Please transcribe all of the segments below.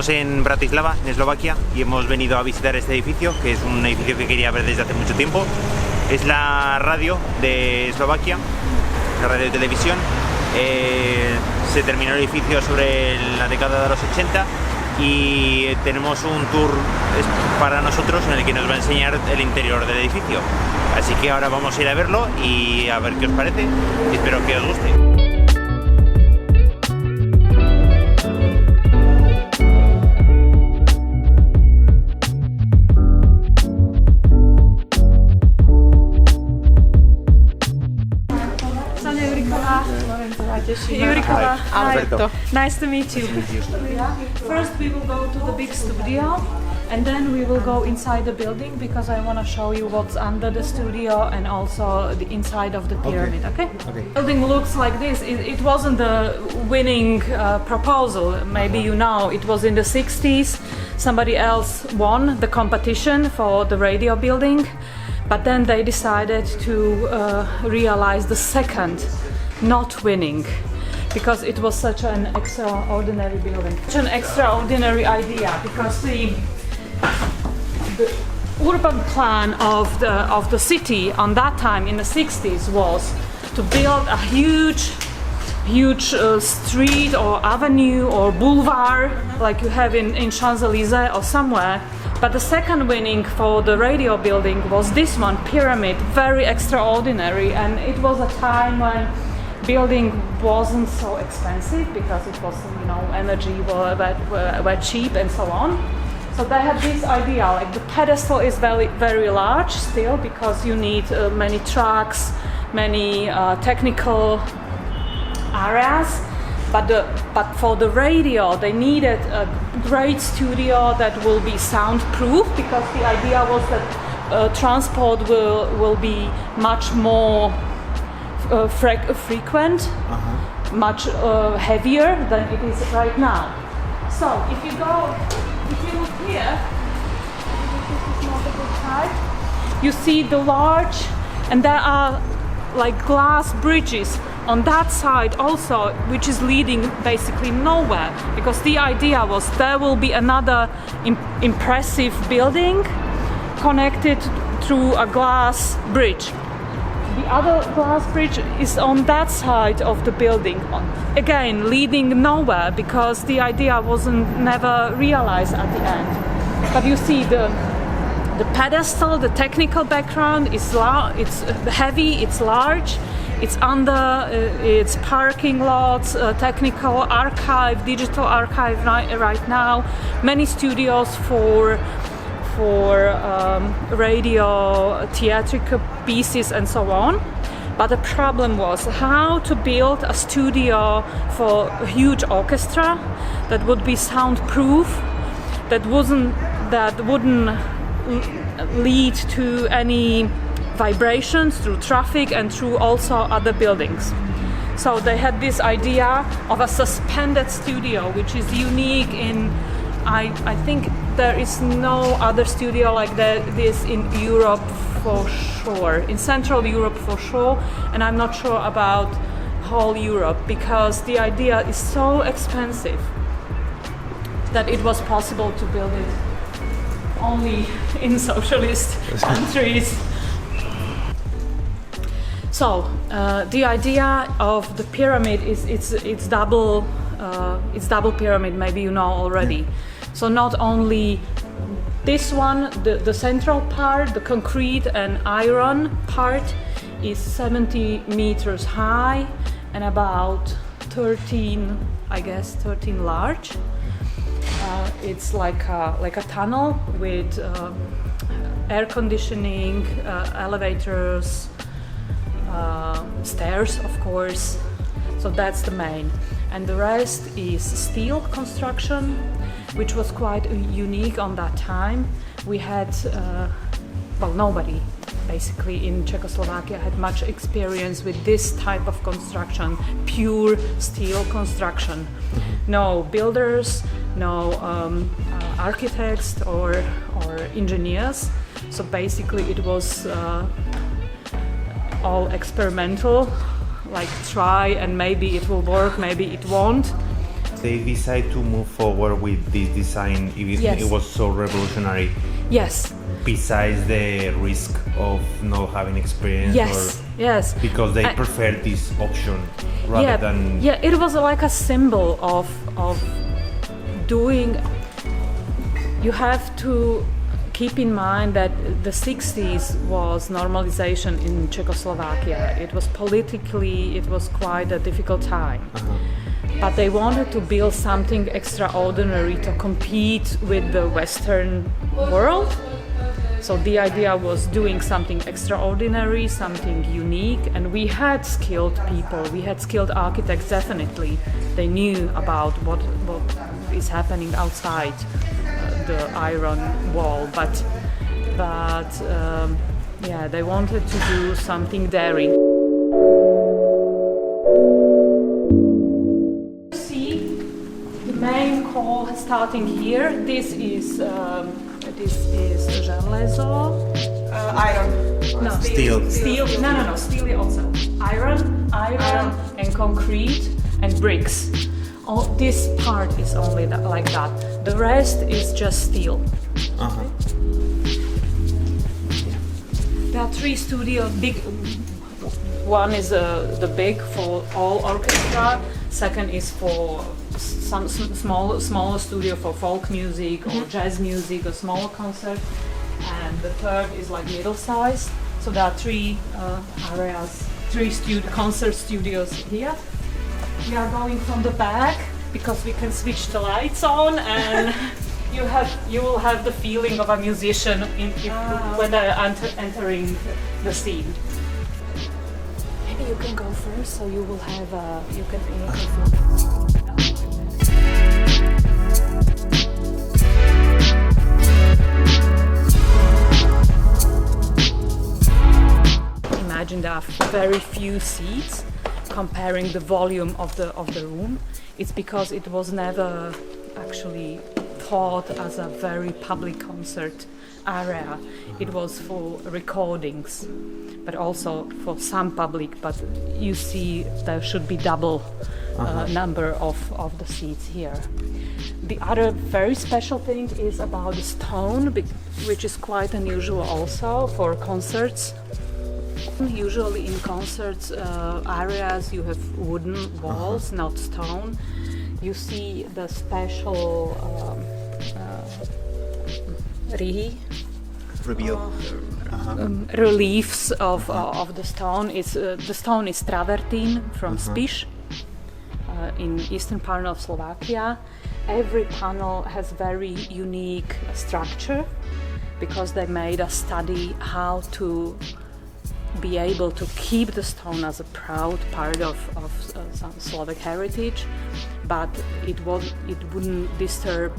Estamos en Bratislava, en Eslovaquia, y hemos venido a visitar este edificio, que es un edificio que quería ver desde hace mucho tiempo. Es la radio de Eslovaquia, la radio de televisión. Se terminó el edificio sobre la década de los 80 y tenemos un tour para nosotros en el que nos va a enseñar el interior del edificio. Así que ahora vamos a ir a verlo y a ver qué os parece, y espero que os guste. Jurikova, Alberto. Nice to meet you. First we will go to the big studio and then we will go inside the building because I want to show you what's under the studio and also the inside of the pyramid, okay? The building looks like this. It wasn't the winning proposal, maybe you know. It was in the 60s. Somebody else won the competition for the radio building, but then they decided to realize the second not winning because it was such an extraordinary building, such an extraordinary idea, because the urban plan of the city on that time in the 60s was to build a huge street or avenue or boulevard like you have in Champs-Élysées or somewhere. But the second winning for the radio building was this one, pyramid, very extraordinary, and it was a time when building wasn't so expensive because it was, energy were cheap and so on. So they had this idea, like the pedestal is very, very large still because you need many tracks, many technical areas. But for the radio, they needed a great studio that will be soundproof because the idea was that transport will be much more frequent, much heavier than it is right now. So if you look here, this is not a good side, you see the large, and there are like glass bridges on that side also, which is leading basically nowhere, because the idea was there will be another impressive building connected through a glass bridge. The other glass bridge is on that side of the building, again leading nowhere because the idea wasn't never realized at the end. But you see the pedestal, the technical background is it's heavy, it's large, it's under its parking lots, technical archive, digital archive right now, many studios for radio, theatrical pieces and so on. But the problem was how to build a studio for a huge orchestra that would be soundproof, that wouldn't lead to any vibrations through traffic and through also other buildings. So they had this idea of a suspended studio, which is unique in, I think there is no other studio like this in Europe for sure, in Central Europe for sure, and I'm not sure about whole Europe because the idea is so expensive that it was possible to build it only in socialist countries. So the idea of the pyramid is it's double pyramid, maybe you know already. So not only this one, the central part, the concrete and iron part is 70 meters high and about 13 large. It's like a tunnel with air conditioning, elevators, stairs, of course. So that's the main. And the rest is steel construction, which was quite unique on that time. We had, nobody basically in Czechoslovakia had much experience with this type of construction, pure steel construction. No builders, no architects or engineers. So basically it was all experimental, like try and maybe it will work, maybe it won't. they decided to move forward with this design, even Yes. it was so revolutionary. Yes. Besides the risk of not having experience, Yes. or Yes. because they preferred this option rather than it was like a symbol of doing. You have to keep in mind that the 60s was normalization in Czechoslovakia. It was politically, it was quite a difficult time. But they wanted to build something extraordinary to compete with the Western world. So the idea was doing something extraordinary, something unique, and we had skilled people, we had skilled architects definitely. They knew about what is happening outside the iron wall, but they wanted to do something daring. See the main core starting here. This is železo. Iron. No, Steel. Steel. No. Steel also. Iron, and concrete and bricks. All this part is only like that. The rest is just steel. There are 3 studios. Big. One is the big for all orchestra. Second is for some smaller studio for folk music or jazz music or smaller concert. And the third is like middle size. So there are 3 areas, 3 concert studios here. We are going from the back because we can switch the lights on, and you will have the feeling of a musician when they're entering the scene. Maybe you can go first, so you will have you can feel. Imagine there are very few seats. Comparing the volume of the room, it's because it was never actually thought as a very public concert area. It was for recordings, but also for some public. But you see, there should be double number of the seats here. The other very special thing is about the stone, which is quite unusual also for concerts. Usually in concerts areas you have wooden walls, not stone. You see the special reliefs of the stone. The stone is travertine from Spiš in eastern part of Slovakia. Every panel has very unique structure because they made a study how to be able to keep the stone as a proud part of some Slovak heritage, but it wouldn't disturb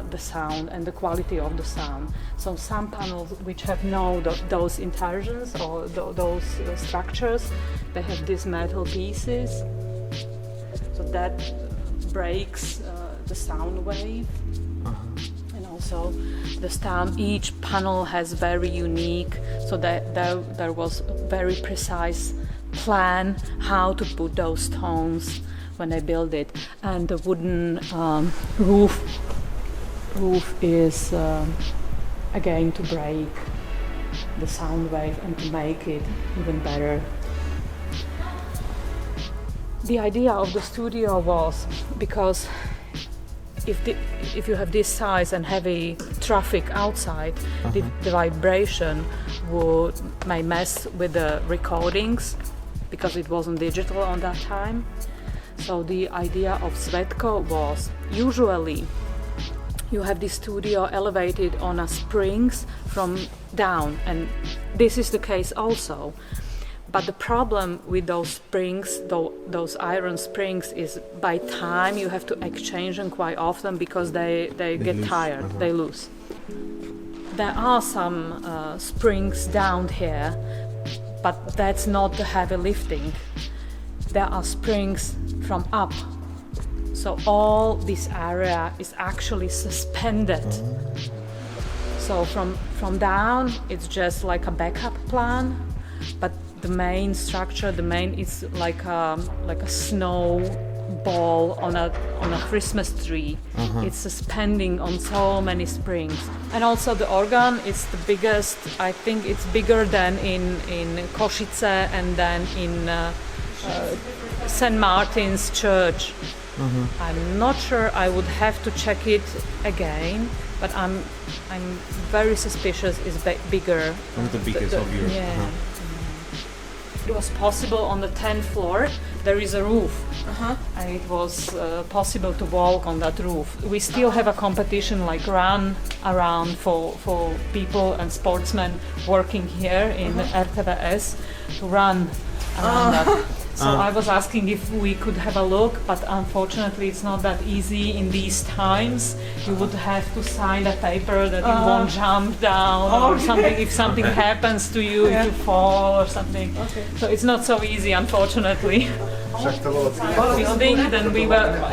the sound and the quality of the sound. So some panels which have those intarsions or those structures, they have these metal pieces, so that breaks the sound wave. And also the stamp, each panel has very unique, so that there was a very precise plan how to put those stones when they build it. And the wooden roof is again to break the sound wave and to make it even better. The idea of the studio was because if you have this size and heavy traffic outside, the vibration may mess with the recordings because it wasn't digital on that time. So the idea of Svetko was usually you have this studio elevated on a springs from down, and this is the case also. But the problem with those springs, those iron springs, is by time you have to exchange them quite often because they get tired, they lose. There are some springs down here, but that's not the heavy lifting. There are springs from up. So all this area is actually suspended. So from down, it's just like a backup plan, but the main structure, is like a snow ball on a Christmas tree. It's suspending on so many springs. And also the organ is the biggest. I think it's bigger than in Košice and then in St. Martin's Church. I'm not sure. I would have to check it again, but I'm very suspicious it's bigger. One of the biggest of Europe. Yeah. It was possible on the 10th floor. There is a roof, and it was possible to walk on that roof. We still have a competition, like run around for people and sportsmen working here in RTVS to run around that. So I was asking if we could have a look, but unfortunately it's not that easy in these times. You would have to sign a paper that you won't jump down or something if something happens to you, if you fall or something. So it's not so easy, unfortunately. Building, then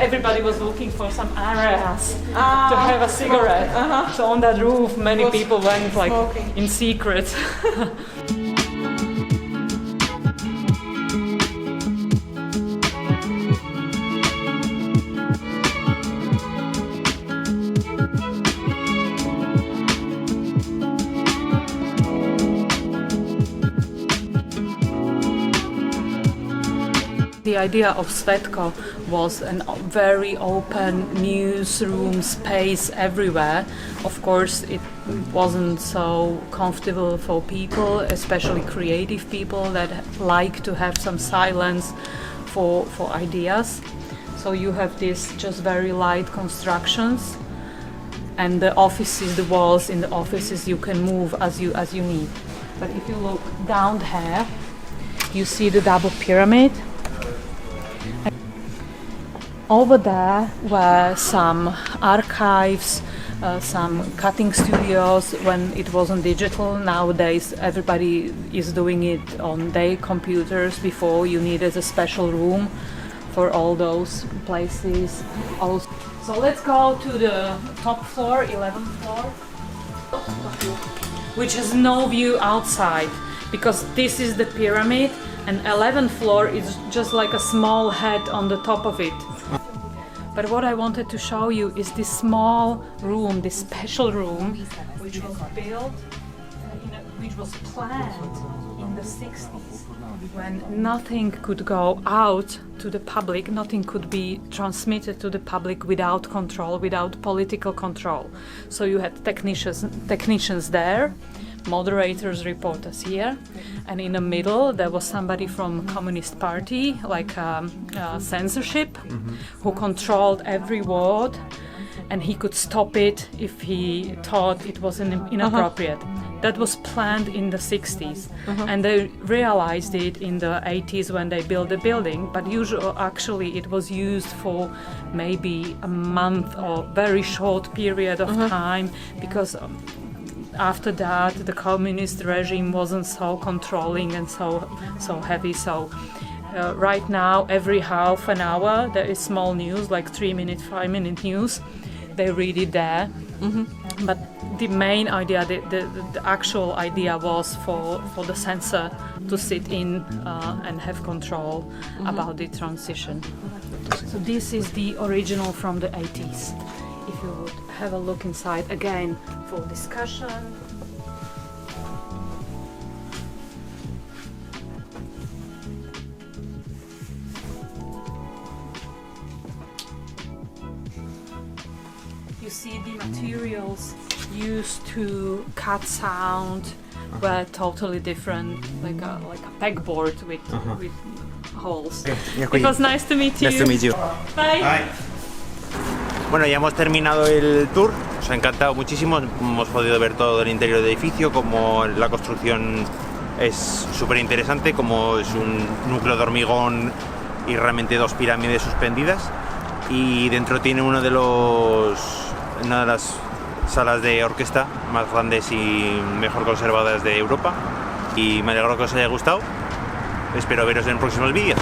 everybody was looking for some areas to have a cigarette. So on that roof many people went like in secret. The idea of Svetko was a very open newsroom space everywhere. Of course, it wasn't so comfortable for people, especially creative people that like to have some silence for ideas. So you have these just very light constructions, and the offices, the walls in the offices, you can move as you need. But if you look down here, you see the double pyramid. Over there were some archives, some cutting studios when it wasn't digital. Nowadays everybody is doing it on their computers. Before you needed a special room for all those places. So let's go to the top floor, 11th floor, which has no view outside because this is the pyramid and 11th floor is just like a small head on the top of it. But what I wanted to show you is this small room, this special room, which was built, which was planned in the 60s, when nothing could go out to the public, nothing could be transmitted to the public without control, without political control. So you had technicians there, moderators, reporters here, and in the middle there was somebody from Communist Party, like censorship, who controlled every word, and he could stop it if he thought it was inappropriate. That was planned in the 60s, and they realized it in the 80s when they built the building, but actually it was used for maybe a month or very short period of time, because after that the communist regime wasn't so controlling and so heavy. So right now every half an hour there is small news, like 3-minute, 5-minute news. They read it there. But the main idea, the actual idea was for the censor to sit in and have control about the transition. So this is the original from the 80s. If you would have a look inside again for discussion. You see the materials used to cut sound were totally different, like a pegboard with holes. It was nice to meet you. Nice to meet you. Bye. Bye. Bueno, ya hemos terminado el tour, nos ha encantado muchísimo, hemos podido ver todo el interior del edificio, como la construcción es súper interesante, como es un núcleo de hormigón y realmente 2 pirámides suspendidas, y dentro tiene una de las salas de orquesta más grandes y mejor conservadas de Europa, y me alegro que os haya gustado, espero veros en próximos vídeos.